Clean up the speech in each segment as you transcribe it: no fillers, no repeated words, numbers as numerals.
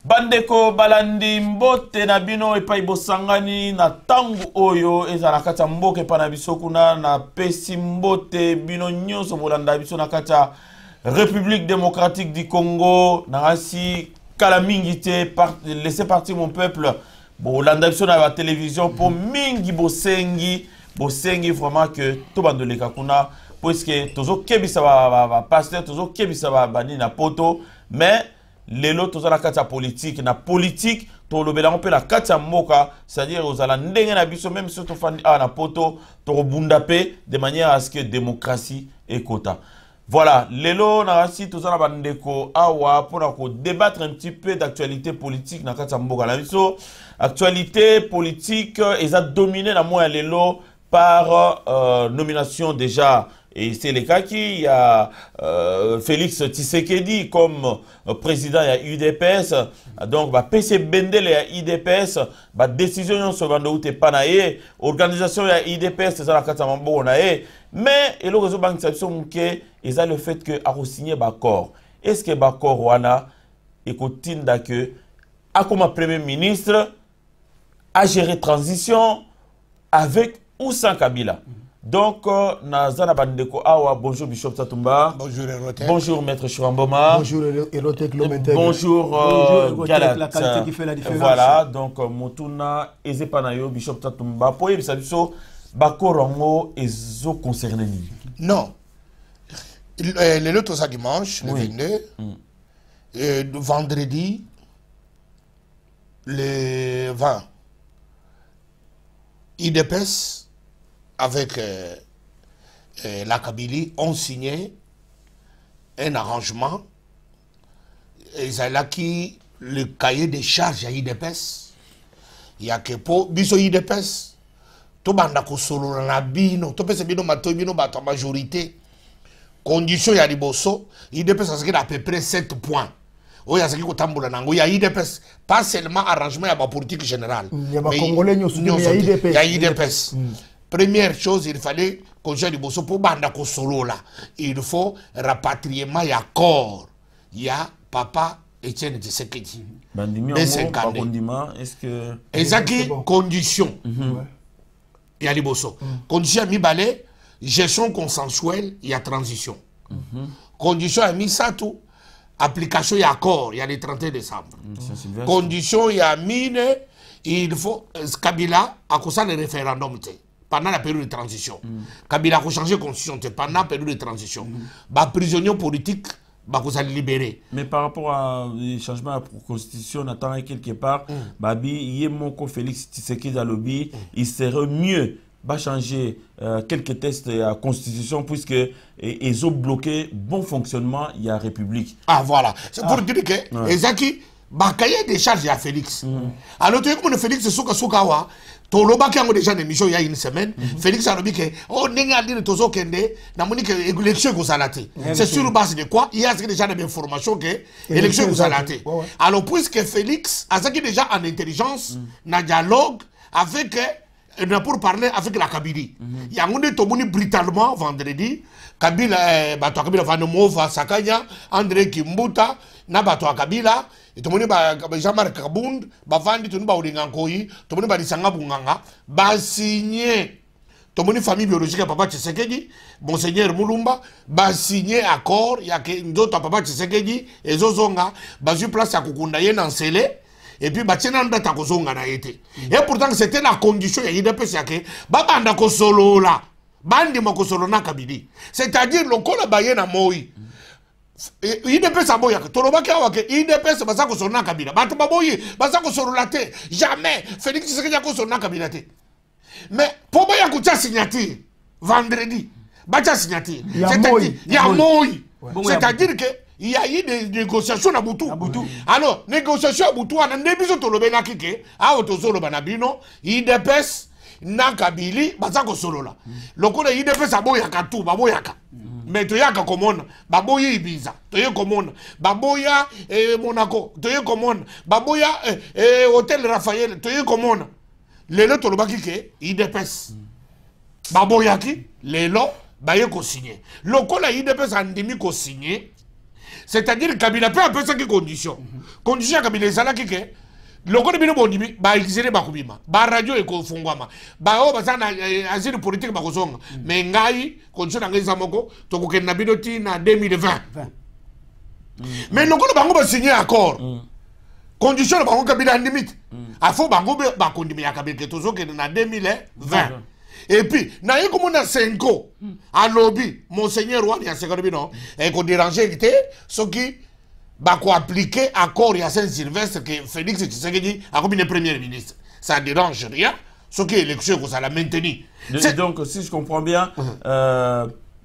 Bandeko balandi mbote na bino epai bosangani na tangu oyo ezala kata mboke pa na biso kuna na pesi mbote bino nyonso bolanda biso na kata République démocratique du Congo na rasi kala mingi te laissez partir mon peuple bolanda biso na la télévision pour mingi bosengi vraiment que to bandoleka kuna puisque tozo kebisa ba pasteur tozo kebisa ba bani na poto mais lelo tozala kata politique na politique to lobela on peut la kata moka c'est-à-dire ozala ndenge na biso même si to fandi na poto to bunda pe de manière à ce que démocratie et quota. Voilà, lelo na rasi tozala bandeko awa pour débattre un petit peu d'actualité politique na kata mboka na biso. Actualité politique eza dominé na moya lelo par nomination déjà. Et c'est le cas qu'il y a Félix Tshisekedi comme président de l'UDPS. Donc, PC Bendel et l'UDPS, décision sur Bandoute Panaye, organisation de l'UDPS, c'est la Katamambo. Mais, il y a le fait que a signé Bakor. Est-ce que Bakor Wana écoute que, comme Premier ministre, a géré transition avec ou sans Kabila? Donc, Nazana Bandeko Awa, bonjour Bishop Tatumba. Bonjour Erotek. Bonjour Maître Chouamboma. Bonjour Erotek Lomente. Bonjour Galat. La qualité qui fait la différence. Voilà, donc Motuna Ezepanayo, Bishop Tatumba. Pour y avoir Bakorango Ezo concerné. Non. Le autre ça dimanche, le 22. Vendredi, le 20. IDPS avec la Kabylie ont signé un arrangement. Ils ont acquis le cahier des charges à IDPS. Il y a que pour biso IDPS, tout banda ko solo na bino, to pese bino mato bino bato majorité. Condition ya liboso, IDPS a à peu près 7 points. Il y a ce qui est IDPS, pas seulement arrangement à la politique générale. Il y a IDPS. Première chose, il fallait qu'on gère du bosso pour Bandako Solo là. Il faut rapatriement et accord. Il y a papa Etienne Tshisekedi. Est-ce que. Exact, condition. Il y a du bosso. Condition à mi balai, gestion consensuelle, il y a transition. Condition à mi satou, application et accord, il y a le 31 décembre. Condition il y a mine, il faut Kabila à cause du référendum. Pendant la période de transition. Kabila a changé de constitution pendant la période de transition. Les prisonniers politiques sont libérés. Mais par rapport à les changements de la constitution, on attend quelque part, Félix Tshisekedi Alobi, il serait mieux de changer quelques tests de la constitution puisque ils ont bloqué bon fonctionnement de la République. Ah voilà. C'est pour dire que Ezaki, cahier des charges à Félix. Alors tu sais comment Félix Soukawa. Toloba qui a déjà une émission il y a une semaine, Félix a dit que oh nenga dire tozo kende na moni que élection ko salate. C'est sur base de quoi? Il y a déjà des informations que élection ko salate. Alors puisque Félix a déjà en intelligence, na dialogue avec pour parler avec la Kabylie. Il y a un tomoni brutalement vendredi, Kabila bato Kabila Vanomova Sakanya, André Kimbuta, na bato Kabila et tout le monde Jean-Marc Kabound, Bavandi, tout le monde Olingankoyi, tout le monde Badisanga Bunganga, signé, tout le monde famille biologique à Papa Tshisekedi, Monseigneur Moulumba, signé accord, il y a d'autres Papa Tshisekedi, et Zozonga, sur place à Kukundaye en Sélé, et puis Batchenanda Takozonga na été. Et pourtant c'était la condition, il y a des personnes qui Babanda Kosolo là, Bandi Mokosolo na Kabili. C'est-à-dire le Kola Bayena Moï. IDPS aboya tolobaki awa ke IDPS basako sonna Kabila bato baboyi basako sorola te jamais Félix Tshisekedi ko sonna Kabila te mais pour boya ko signature vendredi bacha signature c'est-à-dire que il y a eu des négociations à Boutou. Alors négociations à Boutou on a nebiso tolobena kike a otozolo banabino IDPS na Kabili basako sorola lokola IDPS aboya ka tout baboya ka. Mais tu as comme Baboya Ibiza, tu as comme Baboya Monaco, tu as comme Baboya Hôtel Raphaël, tu as comme les lots Tolobaki ke IDPS. Baboya ki les lots baye ko signé. Loko la IDPS a ndemi ko signé. c'est-à-dire Kabila peut un peu ça qui condition condition Kabila ça là qui que lokoni bino bondimi ba exilé ba kubima ba radio eko fungwama ba o bazana asile politique ba kozonga mais ngai condition na ngai zamoko to ko kenna bino ti na 2020 mais lokoni bango ba signer accord condition bango Kabila limite a faut bango ba kondimi ya Kabila ke tozo ke na 2020 et puis na yeko mona 5 ans à lobby monseigneur wani ya sekoro bino e ko déranger kité so qui bah quoi appliquer accord à Saint-Sylvestre que Félix Tshisekedi a comme le premier ministre. Ça dérange rien. Ce qui est élection, ça l'a maintenu. Donc, si je comprends bien,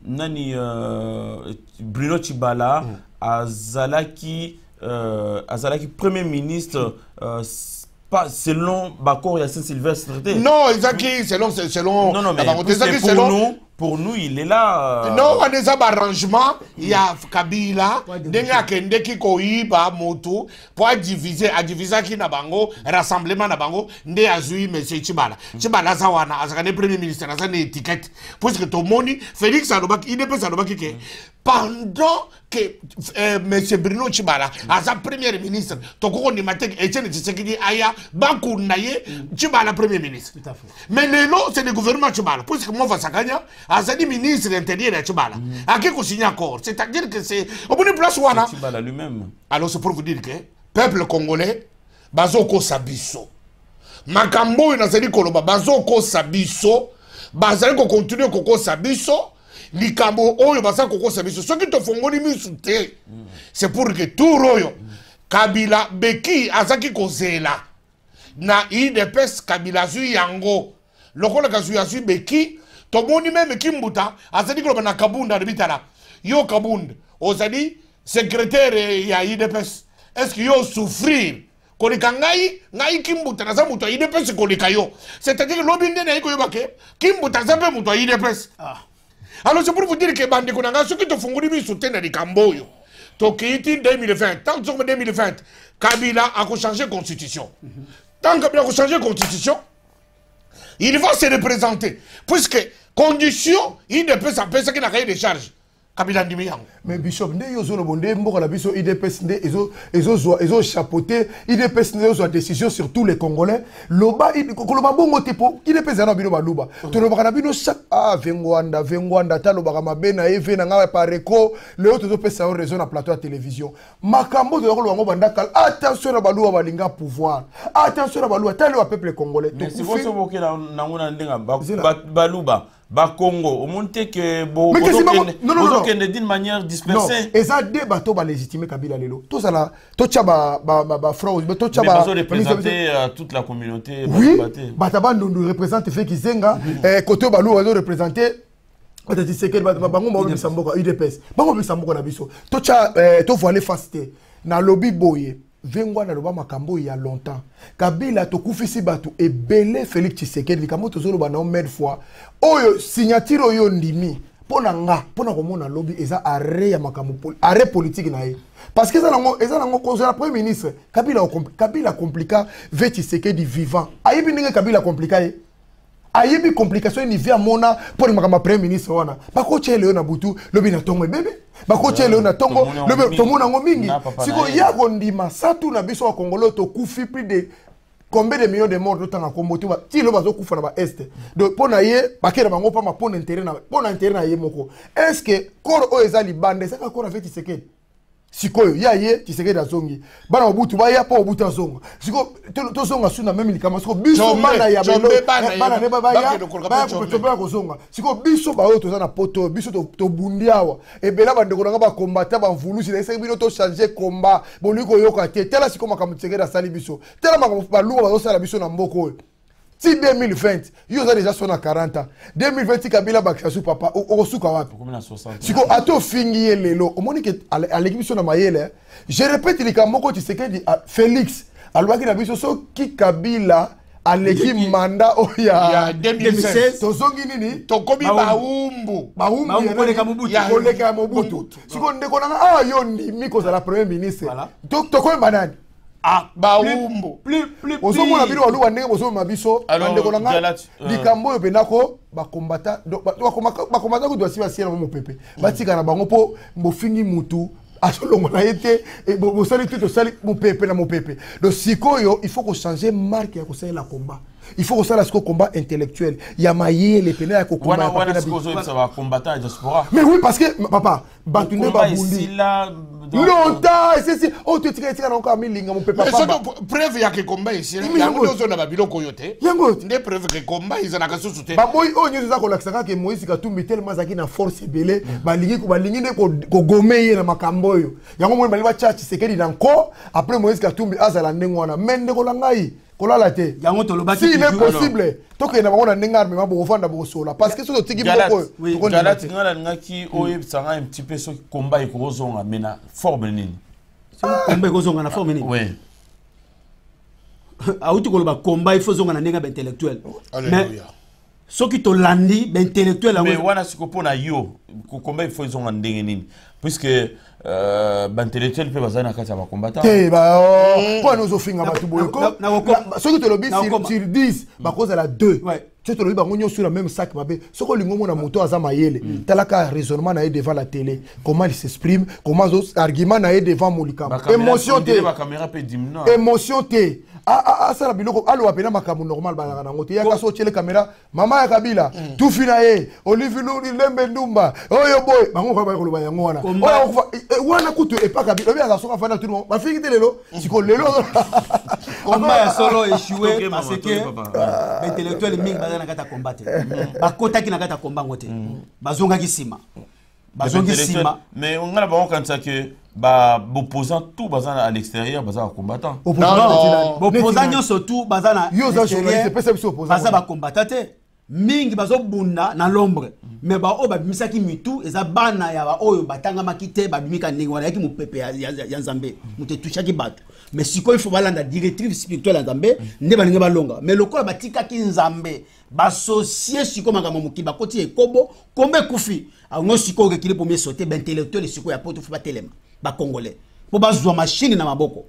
Nani Bruno Tshibala, Azalaki premier ministre, pas selon l'accord à Saint-Sylvestre. Non, Izaki, selon. Non, mais pour nous, il est là. Non, on a un arrangement. Il y a Kabila, Denga Kende qui koiba moto pour diviser qui na bango, rassemblement na bango, nde azui monsieur Tshibala. Tshibala zawana, azakane premier ministre, azane étiquette. Puisque tout le monde, Félix Alobaki, il n'est pas Alobaki que pendant que monsieur Bruno Tshibala, asa premier ministre, toko ni matek Etienne Tshisekedi aya banku naye Tshibala premier ministre. Mais le lot c'est le gouvernement Tshibala. Puisque moi Vasakanya Azadi ministre de l'Intérieur de Tshibala. A qui signe accord. C'est-à-dire que c'est au bout de place wana. Tshibala lui-même. Alors c'est pour vous dire que peuple congolais bazoko sabiso. Makambo inazali koloba bazoko sabiso. Bazali ko continuer koko sabiso. Likambo oyo bazali koko sabiso. Ce qui te fongoli misute. C'est pour que tout royo Kabila beki azaki kozela. Na IDPS Kabila zui yango. Lokola kazu yazu beki tomoni même Kimbuta, azali ko na Kabunda de bitala. Yo Kabunda, ozali secrétaire ya IDPS. Est-ce que yo souffrir? Kolika ngai Kimbuta na za muto IDPS kolika yo. C'est-à-dire que lobinde na yiko yobake, Kimbuta za pe muto IDPS. Alors c'est pour vous dire que bande ko nanga soki to funguli bi soutien na likamboyo. To kiti 2020, tant que 2020, Kabila a changé constitution. Tant que Kabila a changé constitution, il va se représenter. Puisque condition, il ne peut s'appeler ce qu'il a cahier de charge. Kabila Ndimi. Mais Bishop, ne yozo no bonde mboka la biso IDPS nde ezo chapeauter IDPS nde ezo décision sur tous les Congolais. Loba koloba bongo tipo IDPS na bino baluba. To loba na bino chaque vengwanda ta loba mabena eve na nga pareko le autre to pesa raison na plateau à télévision. Makambo de loba ngo bandakal attention na baluba balinga pouvoir. Attention na baluba talo wa peuple congolais. Mais si vous so boke na ngona ndenga baluba ba Congo au monte que d'une manière dispersée. Et ça débat to ba légitimer Kabila lelo. Tout ça là, to tcha ba fraude, to tcha ba représenter toute la communauté. Oui. Bataba nous représente fait Kizenga côté balu va représenter peut-être c'est que bango ba bisamboka UDPS. Bango bisamboka na biso. To tcha to voiler fasté na lobby boye. Vengwa na loba makambo il y a longtemps. Kabila to kufisi batu e belé Félix Tshisekedi likambo to zolo ba na mille fois. Oyo signature oyo ndimi pona komona lobby eza arrêt ya makambo arrêt politique na ye. Parce que eza nango cause la premier ministre Kabila complica ve Tshisekedi vivant. Ayibi ndenge Kabila complica ye. Ayibi complication ni via mona pour le makambo premier ministre wana. Bako chele na butu lobby na tongo bébé. Bako chele na tongo lobby tomona ngo mingi. Siko ya gondima satu na biso wa Congolais to kufi plus de combien de millions de morts d'autant à combattre ti lo bazo kufa na ba est. Donc pona ye bakera bango pa ma pona intérêt na ye moko. Est-ce que koro o ezali bande ça ka koro avec Tshisekedi? Sikoyo ya ye Tshisekedi azongi bana obutu baya po obutu azonga siko to zonga suna même likama siko biso bana ya belo bana ne baba ya ba ko zonga siko biso ba oto na poto biso to bundiawa e bela bande ko ba combattre ba mvulusi na bino to changer combat boliko yoka te tela siko makamu Tshisekedi asali biso tela makamu ba luba ba sala biso na mboko si 2020 yo za déjà sona 40 ans 2020 Kabila bakisa su papa o suka wapi siko ato fingi lelo omoni ke alekibisho na mayele je répète likamoko Tshisekedi Félix alobaki na biso so ki Kabila aleki manda oya 2016 tozongi nini tokomi baumbu koleka mobutu siko ndeko nanga yo ndimi kozala premier ministre tokomi banani baumbu osomona bino walu wandenge bosoma biso ndeko nanga likambo oyo pendako bakombata ko doit siba siela mo pepe batika na bango po mofingi mutu azolongola ye te bosali te tosali mopepe na mopepe donc sikoyo il faut changer marque ya kosalela combat il faut kosala siko combat intellectuel ya mayele pene ya kokomba combattant diaspora mais oui parce que papa batune babundi longtemps c'est oh tu tika tika encore milinga mon papa preuve ya ke combat ici yango dozo na babiloko yote yango nde preuve ke combat izana ka susu te baboy o nyozo za kolakisaka ke Moïse Katumbi tellement zaki na force belé balingi ne ko gomeye na makambo yo yango mo bali ba chachi sekedi na nko après Moïse Katumbi azala ndengwana mende ko langai kolala te yango tolobaki si il est possible tokena bango na ndenga arme mabo ofanda bosola parce que soto tiki boko galati ngala ngaki oye sanga un petit peu so combat ikozonga mena forme nini combat ikozonga na forme nini ouais auti koloba combat il faut zonga na ndenga intellectuel alléluia soki to landi intellectuel mais wana sikopo na yo combat il faut zonga ndenge nini puisque intellectuel peut bazana na kati ya combattant pour nous ofinga batu boyko soki to lobi sur 10 bakoza la 2 tu te lobi bango nyo sur la même sac mabe soko lingo mona moto azama yele talaka raisonnement na devant la télé comment il s'exprime comment os argument na devant molikam émotion te ba caméra peut diminuer émotion te ça la biloko alo apena makamu normal ba na ngote ya kaso tele caméra mama ya Kabila tout finaye Olivier Lembe Ndumba oyo boy bango ko ba ko ba yango wana wana kutu et pas Kabila bien ça fana tout le monde ba fiki lelo siko lelo combat ya solo échoué parce que intellectuel mingi bazana kata combattre bakota ki na kata combat ngote bazonga ki sima bazonga sima mais on a ba quand ça que ba opposant tout bazana à l'extérieur bazana combattant opposant surtout bazana yo za journaliste pesa biso opposant bazana ba combattant mingi bazobunda na l'ombre mais ba o babimisaki mitu eza bana ya ba oyo batanga makite babimika ndenge wana yaki mopepe ya Nzambe muté touchaki bato mais siko il faut balanda directive spirituelle ya Nzambe nde balinga balonga mais lokola batika ki Nzambe basocier siko makambo muki bakoti ekobo kombe kufi ngo siko ke kile premier sauter ba intellectuel siko ya poto fu ba telema ba congolais po bazwa machine na maboko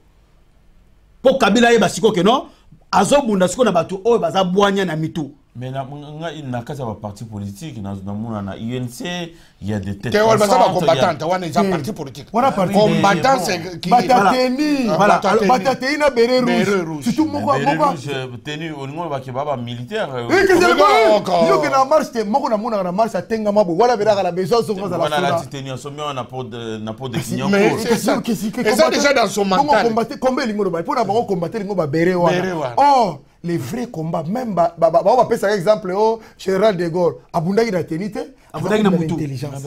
po Kabila ye basiko ke non azobunda siko na bato oyo bazabwanya na mitu. Mais na kasa ba parti politique na mona na UNC il y a des têtes pensantes combattantes wana ils ont parti politique combattant c'est qui batateni voilà batateni na bere rouge surtout moko tenu au niveau ba kebaba militaire yo que na marche te moko na mona na marche atenga mabo wala bera la besoin so za la la tenu en sommet na pot de signon mais c'est ça déjà dans son mental combattre combien lingo ba pour na bango combattre lingo ba bere wana oh les vrais combats même on va passer par exemple au général de Gaulle abundaki na tenite abundaki na mutu intelligence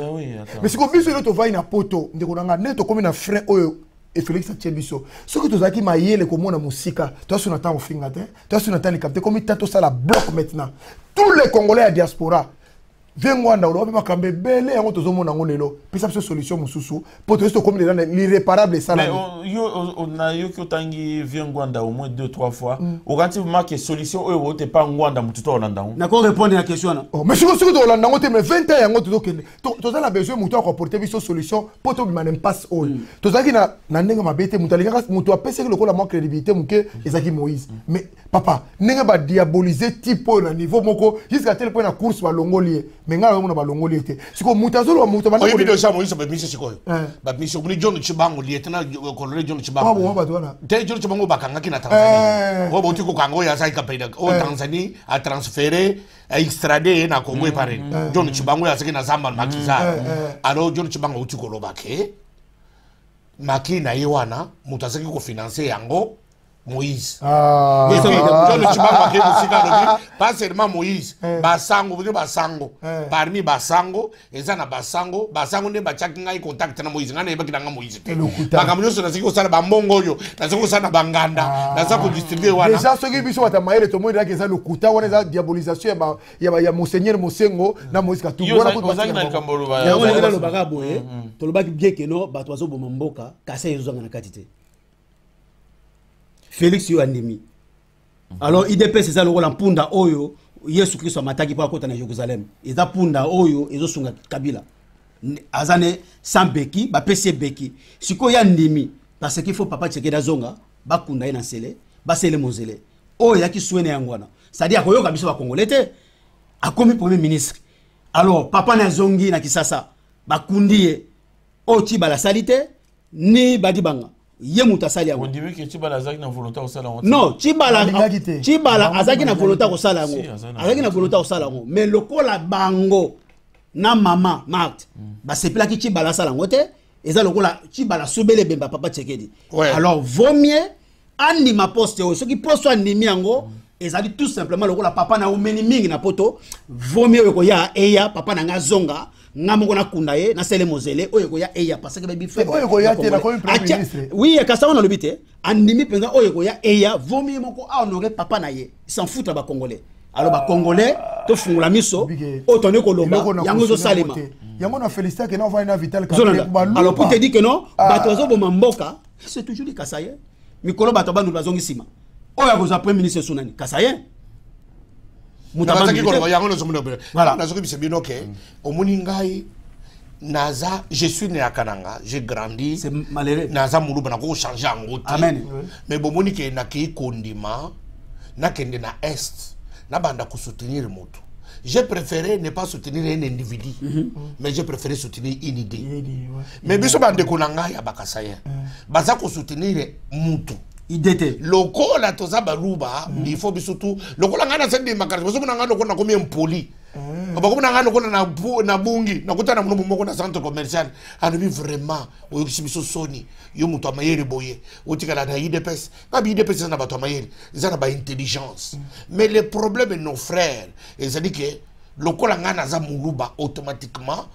mais si ko biso to va ina poto ndeko nanga neto comme na frein oyo et Félix Tchebiso ce que tozaki mayele ko mona musika toi sur natang ofinga te toi sur natang capté comme tato ça la bloc maintenant tous les Congolais à diaspora Vengwanda olobi makambe bele yango tozomona ngo lelo pesa biso solution mususu po to comme l'irréparable ça mais yo on a yo ko tangi Vengwanda au moins 2-3 fois au quand tu marques solution oyo te pas ngwanda mututo olanda na ko répondre à la question na mais si ko olanda ngo te mais 20 ans yango tozokende tozala besoin mutu ko porter biso solution po to bima n'impasse oyo tozaki na ndenga mabete mutu alinga mutu apesa ke lokola mo crédibilité muke ezaki Moïse mais papa ndenga ba diaboliser type na niveau moko jusqu'à tel point na course ba longolier mais ngala mona balongoli te siko mutazolo mutu bana ko video sa Moïse ba mise sikoyo ba mise ko ni John Chibango lieutenant colonel John Chibango ba ba twana te John Chibango bakanga ki na Tanzanie wo boti ko kango ya sa ikapeda o Tanzanie a transférer a extrader na Congo pare John Chibango ya saki na zamba makiza alors John Chibango uti ko lobake maki na yewana mutasaki ko financer yango Moïse. John Chibango ke musika lobi pas seulement Moïse basango bino basango parmi basango ezana basango ne bachaki ngai contact na Moïse ngana yebaki na Moïse te bakamyo so na siko sala bambongo yo na siko sala banganda na sako distribuer wana déjà ce qui biso batamayele to moyi ke za lokuta wana za diabolisation ya monseigneur Mosengo na Moïse Katumbi wana ko bazaki na kambolo ba ya wana lo bagaboye to lobaki bien que no bato bazo bomboka kasa ezozanga na katite Félix yo andemi. Alors IDP c'est ça le rôle en punda oyo Yesu Kristo mataki pa kota na Jérusalem. Eza punda oyo ezosunga Kabila. Azane sans beki, ba PC beki. Siko ya ndemi parce qu'il faut papa Tsekeda zonga ba kunda ina sele, ba sele mozele. Oyo yaki souene yangwana. C'est-à-dire ko yoka biso ba Congolais te. Akomi premier ministre. Alors papa na zongi na Kisasa ba kundiye oti ba la salite ni badibanga ye muta sali yango on dit que Tchibala azaki na volonté au salon. non Tchibala azaki na volonté au sala yango azaki na volonté au sala yango mais lokola bango na mama Marthe ba sepela ki Tchibala sala yango te eza lokola Tchibala sobele bemba papa Tchekedi alors vaut mieux andima poste o soki poste andimi yango ezali tout simplement lokola papa na omeni mingi na poto vaut mieux ko ya eya papa na nga zonga ngamoko na kunda ye na sele mozele oyo ko ya eya parce que baby fait oyo ko ya te na ko premier ministre oui e kasa on le bité andimi penza oyo ko ya eya vaut mieux moko a honorer papa na ye s'en foutre ba congolais alors ba congolais to fungula miso o tonne ko lomba yango zo salema yango na féliciter que na va na vital alors pour te dire que non bato zo boma mboka c'est toujours di kasaye mikolo bato ba nous bazongi sima oyo ko za premier ministre sunani kasaye voilà naza je suis né à Kananga j'ai grandi c'est malheureux naza muluba na ko changer en route amen mais bomoni ke na ki kondima na kende na est na banda ko soutenir moto j'ai préféré ne pas soutenir un individu mais j'ai préféré soutenir une idée mais biso bande ko nanga ya bakasaya baza ko soutenir mutu idete lokola toza baluba il faut surtout lokola ngana sende makati boso ngana lokola komi impoli bako ngana lokola na bungi na kutana muno moko na centre commercial anabi vraiment o biso soni yo muto amayeri boye otikala na IDPS kabi IDPS na bato amayeri zana ba intelligence mais le problème de nos frères c'est dit que lokola ngana za muluba automatiquement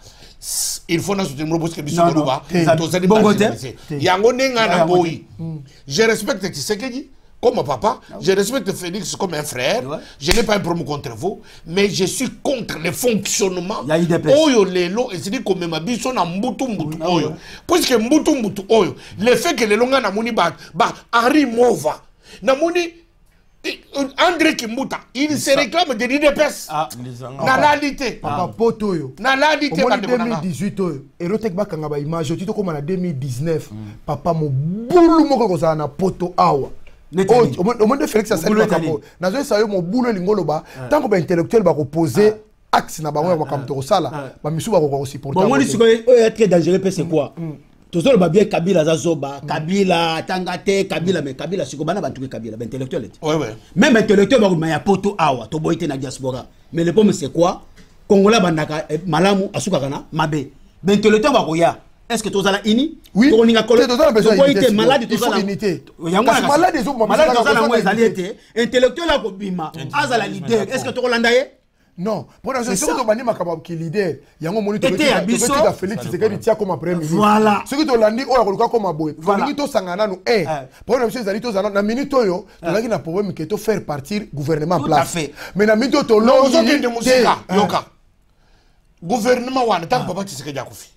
il faut nous soutenir parce que biso muluba tozali bongote yango nenga na boyi je respecte Tshisekedi comme papa, je respecte Félix comme un frère, je n'ai pas un problème contre vous, mais je suis contre le fonctionnement. Oyo lelo, et c'est dit comme ma biso na mbutu oyo. Puisque mbutu oyo, le fait que le longa na muni ba Henri Mova, na muni André Kimbuta, il se réclame de l'IDPS. Na réalité. Papa Potoyo. Na réalité. En 2018, Erotek Bakanga ba image, tu comme en 2019, papa mo boulou moko koza na poto awa. Au moins de Félix Assali Bakabo. Na zo sayo mo boulou lingolo ba, tant que ba intellectuel ba poser axe na bango ba kamto sala, ba misu ba ko supporter. Bon, moi ni siko est très dangereux c'est quoi? Toujours le bien Kabila Zazoba, Kabila Tangate, Kabila mais Kabila Sikobana ba tout Kabila, ben intellectuel. Ouais. Même intellectuel ba ya poto awa, to boité na diaspora. Mais le problème c'est quoi? Congolais bandaka malamu asuka kana mabe. Ben intellectuel ba ko ya. Est-ce que tu as ini? Oui. Tu as besoin d'unité. Malade, tu as unité. Malade, tu as unité. Intellectuel, tu as leader. Est-ce que tu as l'andaye? Non. Pour la gestion de Bani Makaba qui leader, il y a un moniteur qui a Félix Tshisekedi tient comme premier ministre. Voilà. Ce que tu as dit, on a comme aboy. Voilà. Pour sangana nous un. Pour la gestion des alliés, na minute yo, tu as un problème qui est de faire partir gouvernement en place. Mais na minute to non, vous avez de musique. Yoka. Gouvernement wana tant papa Tshisekedi a kofi.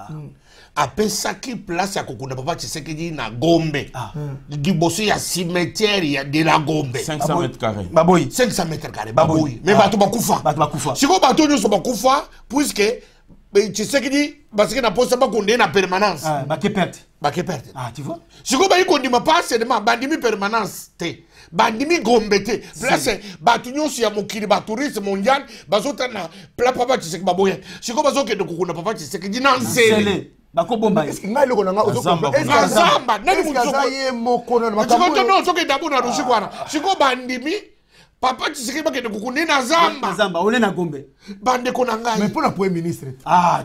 Apesaki place ya kokunda papa Tshisekedi na Gombe. Liboso ya cimetière ya de la Gombe. 500 mètres carrés. Baboy. 500 mètres carrés. Baboy. Mais bato bakufa. Siko bato nyoso bakufa puisque Tshisekedi parce que na poste ba konde na permanence. Bakeperte. Ah, tu vois? Siko ba yikondi ma pas seulement bandimi permanence te. Bandimi Gombe te. Place bato nyoso ya mokili ba touriste mondial bazota na pla papa Tshisekedi baboye. Siko bazoke de kokunda papa Tshisekedi na nsele. Bako bomba est-ce que ngai loko nanga ozomba zamba nani muzoye moko na makambo no soke dabu na rushi kwana siko bandimi papa Tshisekedi bakende kukune na zamba ole na Gombe bande kona ngai mais pour la premier ministre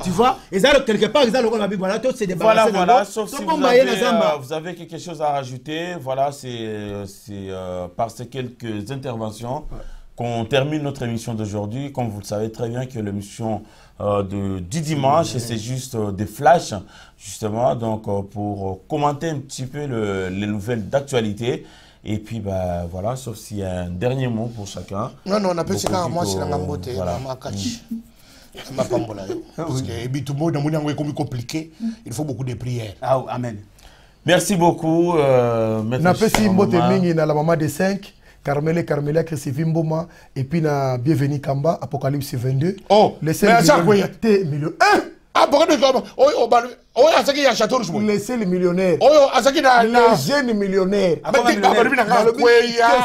tu vois et ça quelque part ils ont la voilà tout c'est des voilà sauf si vous avez quelque chose à rajouter voilà c'est par ces quelques interventions qu'on termine notre émission d'aujourd'hui. Comme vous le savez très bien que l'émission du dimanche, c'est juste des flashs, justement, donc pour commenter un petit peu les nouvelles d'actualité. Et puis, bah, voilà, sauf s'il y a un dernier mot pour chacun. Non, on appelle ça moi, c'est la gambote, parce que tout le monde est compliqué, il faut beaucoup de prières. Amen. Merci beaucoup. Merci beaucoup, la maman de 5. Carmela, Chrissy Mboma, et puis na Bienvenue Kamba, Apocalypse 22. Oh, les 5 millions. Ah, pourquoi oyo azaki ya château rouge. Laissez les millionnaires. Oyo azaki na les jeunes millionnaires.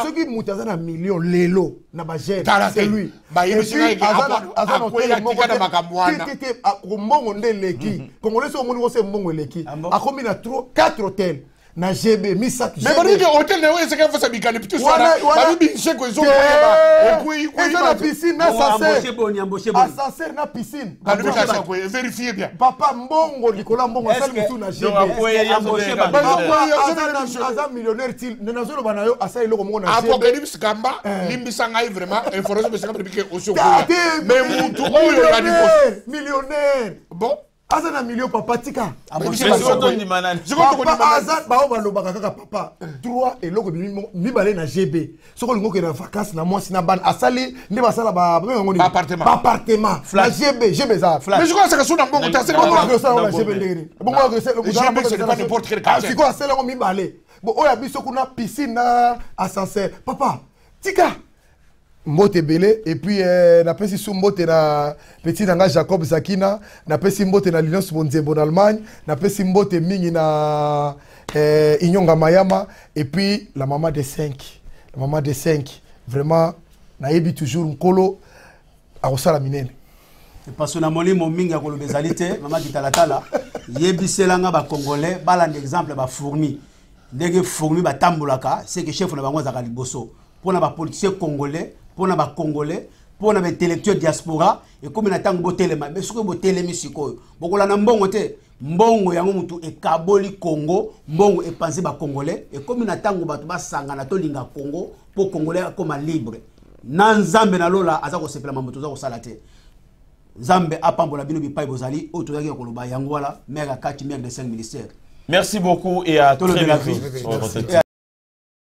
Ceux qui montent à un million lelo na ba jeune. C'est lui. Ba yebisika ki azana hôtel moko na makamwana. Mbongo ndeleki. Congolais so moni wose mbongo eleki. Akomi na 4 hôtels. Na GB misak mais bari que hôtel na wewe seka fasa bikale pitu swala bari binche ko zo na piscine na ascenseur na piscine bari bikasa ko vérifier bien papa mbongo likola mbongo sali mutu na GB aza millionnaire til na zolo bana yo asa iloko mongo na GB apocalypse kamba limbisa ngai vraiment information besaka bike osho mais mutu oyo ya millionnaire bon aza na million papa tika papa aza bao balobaka kaka papa 3 eloko mibale na GB soko lingo ke na vacances na mwasi na ban asali nde basala ba appartement na GB za mais je crois que ça sona mbongo ta c'est bongo que ça na GB ndeni bongo que c'est le pas n'importe quel cas siko asala ngo mibale bo oya biso kuna piscine na ascenseur papa tika mbote belé et puis na pesi sou mbote na petit nanga Jacob Zakina na pesi mbote na Linus Bonzembo en Allemagne na pesi mbote mingi na Inyonga Mayama et puis la maman de 5 vraiment na yebi toujours nkolo a osala minene parce que na molimo mingi akolo bezalité maman kitalatala yebi selanga ba congolais bala exemple ba fourmi ndenge fourmi ba tambulaka c'est que chef na bango za liboso pona ba politicien congolais pona ba congolais pona ba intellectuel diaspora et comme na tango botelema mais soko botelemi sikoyo bokola na mbongo te mbongo yango mutu e kaboli Congo mbongo e pensé ba congolais et comme na tango bato ba sangana to linga Congo po congolais comme libre na nzambe na lola aza ko sepela mamoto za ko salate nzambe apambola bino bipai bozali o to yaki ko loba yango wala mère kati mère de 5 ministères. Merci beaucoup et à très bientôt.